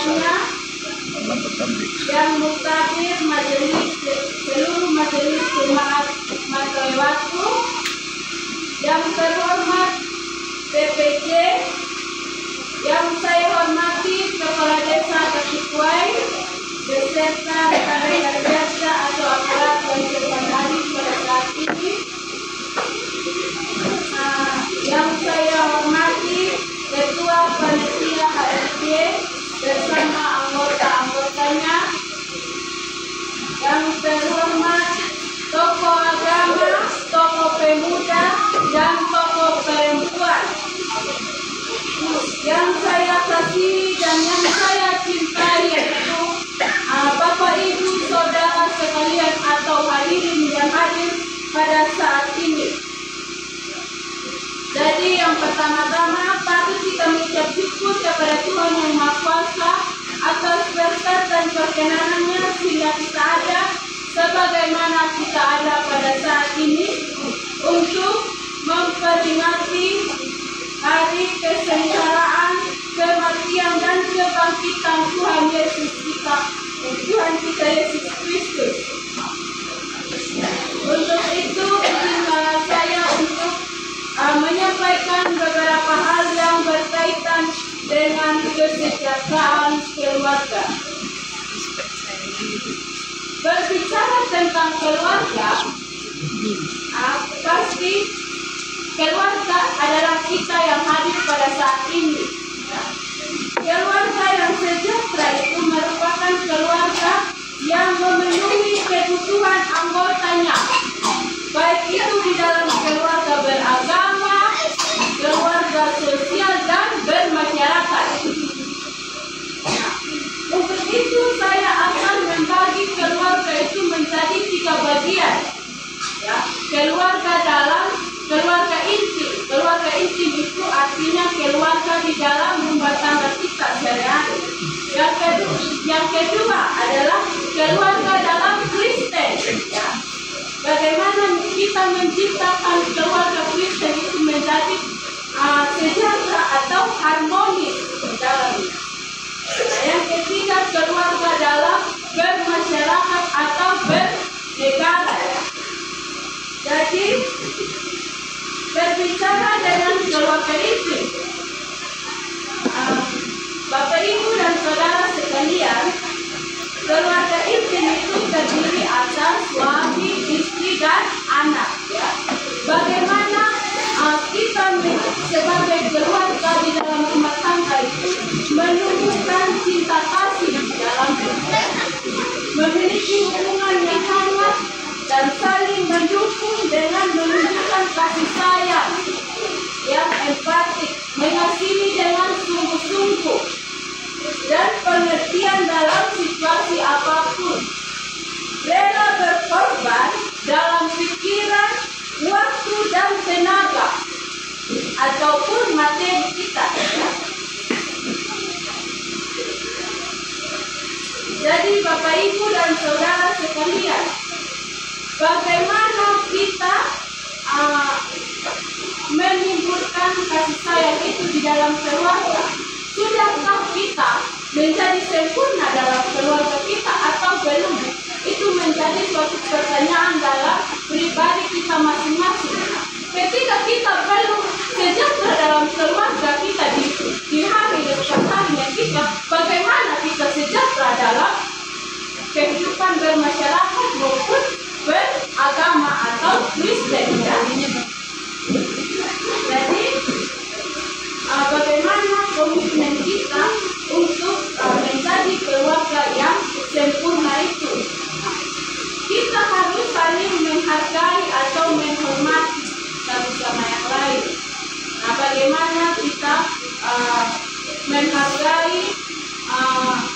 anggotanya, yang muktadir majelis, seluruh majelis jemaat Matlewatu, yang terhormat PPJ, yang saya hormati Kepala Desa Katikuai, beserta rekan-rekan desa atau aparat yang sedang hadir pada saat ini, yang saya hormati Ketua Panitia HRD bersama anggota-anggotanya, yang terhormat tokoh agama, tokoh pemuda, dan tokoh perempuan yang saya kasihi dan yang saya cintai, yaitu Bapak Ibu Saudara sekalian atau hadirin yang hadir pada saat ini. Jadi yang pertama-tama patut kita mengucap syukur kepada Tuhan Yang Maha Kuasa atas berkat dan perkenanannya sehingga kita ada sebagaimana kita ada pada saat ini untuk memperingati hari kesenggaraan, kematian dan kebangkitan Tuhan Yesus Kristus. Untuk itu izinkanlah saya untuk menyampaikan beberapa hal yang berkaitan dengan kesejahteraan keluarga. Berbicara tentang keluarga, pasti keluarga adalah kita yang hadir pada saat ini. Keluarga yang sejahtera itu merupakan keluarga yang memenuhi kebutuhan anggotanya, baik itu di dalam keluarga beragama, keluarga sosial, dan bermasyarakat. Untuk itu saya akan membagi keluarga itu menjadi 3 bagian. Keluarga dalam, keluarga inti. Keluarga inti itu artinya keluarga di dalam rumah tangga kita sehari-hari. Yang kedua adalah keluarga dalam Kristen. Bagaimana kita menciptakan keluarga Kristen itu menjadi sejahtera atau harmonis di dalamnya. Yang ketiga, keluarga dalam bermasyarakat atau bernegara. Jadi berbicara dengan keluarga inti, Bapak Ibu dan Saudara sekalian, keluarga inti itu terdiri atas suami, istri, dan anak. Bagaimana kita sebagai keluarga di dalam rumah tangga itu menumbuhkan cinta kasih di dalam kita, memiliki hubungan yang hangat dan saling mendukung dengan menunjukkan kasih sayang yang empatik, mengasihi dengan sungguh-sungguh, dan pengertian dalam situasi apapun, rela berkorban dalam pikiran, waktu, dan tenaga ataupun materi kita. Jadi Bapak Ibu dan Saudara sekalian, bagaimana kita menimbulkan kasih sayang itu di dalam keluarga? Sudahkah kita menjadi sempurna dalam keluarga kita atau belum? Itu menjadi suatu pertanyaan dalam pribadi kita masing-masing. Ketika kita belum sejahtera dalam keluarga kita di hari harinya kita, bagaimana kita sejahtera dalam kehidupan bermasyarakat maupun beragama atau Kristen? Jadi bagaimana komitmen kita untuk menjadi keluarga yang sempurna itu? Kita harus saling menghargai atau menghormati satu sama yang lain. Bagaimana kita menghargai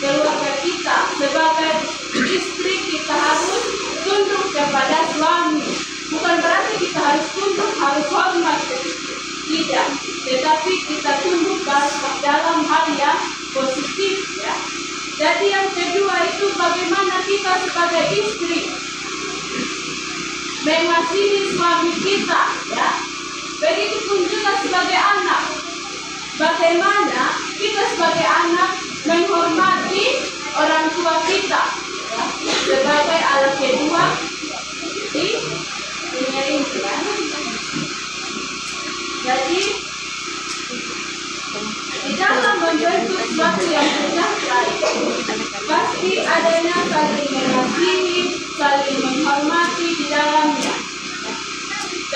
keluarga kita? Sebagai istri kita harus tunduk kepada suami. Bukan berarti kita harus tunduk, harus hormat, tidak. Tetapi kita tunduk dalam hal yang positif, ya. Jadi yang kedua itu bagaimana kita sebagai istri mengasihi suami kita, ya. Begitupun juga sebagai anak. Bagaimana kita sebagai anak menghormati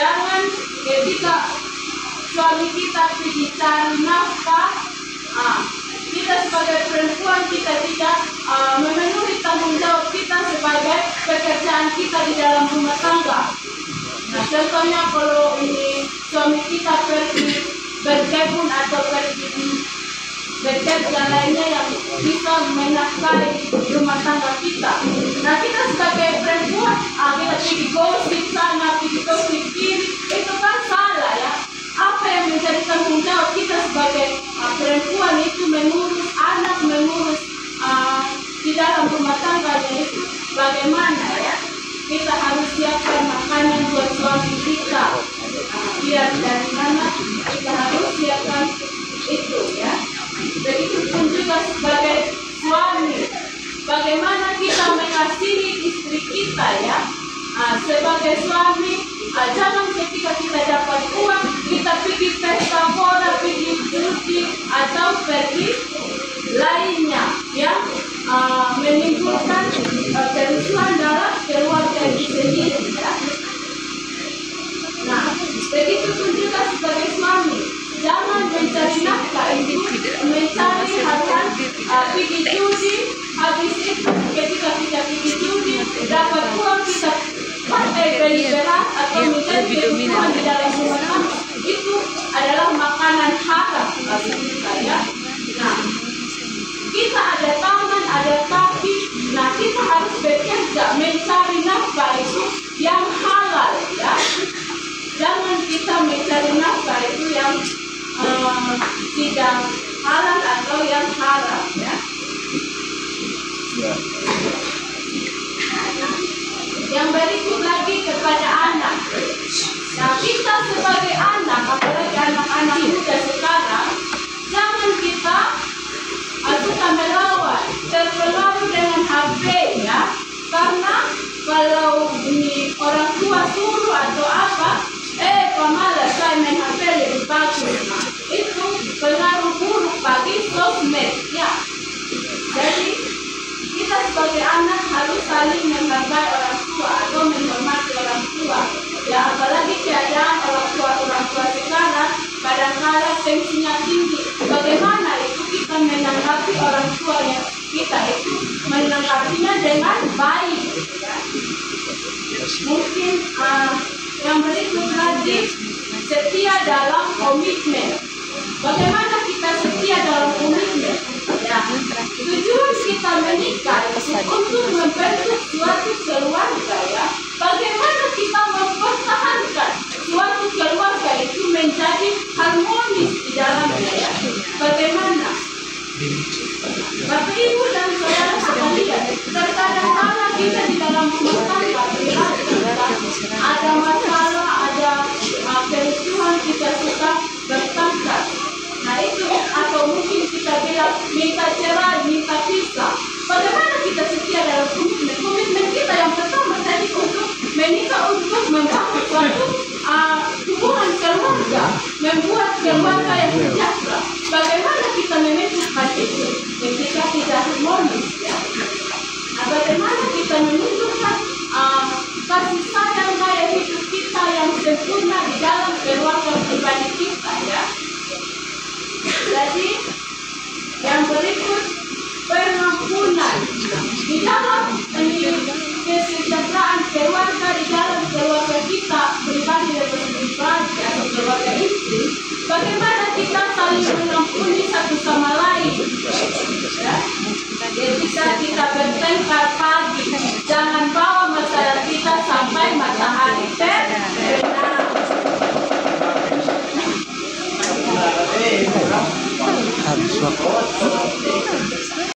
jangan ketika suami kita pergi cari nafkah, kita sebagai perempuan kita tidak memenuhi tanggung jawab kita sebagai pekerjaan kita di dalam rumah tangga. Nah, contohnya kalau ini suami kita pergi berkebun atau pergi bekerja lainnya yang bisa menafkahi rumah tangga kita. Nah, kita sebagai perempuan, kita pergi gosip sana, pergi gosip kiri, itu kan salah ya. Apa yang menjadi tanggung jawab kita sebagai perempuan itu mengurus anak, mengurus di dalam rumah tangganya itu bagaimana ya? Kita harus siapkan makanan buat suami kita. Biar dari mana kita harus siapkan itu ya. Begitupun juga sebagai suami, bagaimana kita mengasihi istri kita ya. Sebagai suami, jangan ketika kita dapat uang kita pergi pesta pora, pergi cuci atau pergi lainnya yang menimbulkan kerusuhan dalam keluarga itu sendiri ya. Nah, begitupun juga sebagai suami, jangan mencari nafkah itu mencari hal-hal pergi judi, habis itu ketika kita pergi judi dapat uang kita pakai beli beras atau mencari kebutuhan di dalam rumah tangga, itu adalah makanan haram bagi kita ya. Nah, kita ada tangan, ada kaki, nah kita harus bekerja mencari nafkah itu yang halal ya. Jangan kita mencari nafkah itu yang tidak halal atau yang haram ya. Yang berikut lagi kepada anak. Nah, kita sebagai anak, apalagi anak-anak muda sekarang, jangan kita suka melawan, terpengaruh dengan HP ya. Karena kalau ini orang tua suruh atau apa, pemalas saya main HP lebih bagus. Nah, itu pengaruh buruk bagi sosmed ya. Jadi kita sebagai anak harus saling menghargai orang tua atau menghormati orang tua ya, apalagi keadaan orang tua sekarang kadang-kadang tensinya tinggi. Bagaimana itu kita menanggapi orang tua yang kita itu menanggapinya dengan baik ya. Mungkin yang berikut lagi, setia dalam komitmen. Bagaimana kita setia dalam komitmen ya. Tujuan kita menikah itu untuk membentuk suatu keluarga ya. Bagaimana kita mempertahankan suatu keluarga itu menjadi harmonis di dalamnya ya. Bagaimana? Bapak Ibu dan saudara sekalian, terkadang kala kita di dalam rumah tangga ada masalah, ada kerusuhan, kita suka bertengkar. Nah itu, atau mungkin kita bilang minta cerai, minta pisah. Bagaimana kita setia dalam komitmen? Komitmen kita yang pertama tadi untuk menikah, untuk membangun suatu hubungan keluarga, membuat keluarga yang sejahtera. Bagaimana kita membentuk hati itu ketika tidak harmonis ya? Nah, bagaimana kita menunjukkan kasih sayang gaya hidup kita yang sempurna di dalam keluarga pribadi kita ya? Jadi yang berikut, pengampunan di dalam kesejahteraan keluarga, di dalam keluarga kita pribadi atau keluarga istri. Bagaimana kita saling mengampuni satu sama lain ya? Ketika kita bertengkar pagi, jangan bawa masalah kita sampai matahari terbenam. Habis waktu.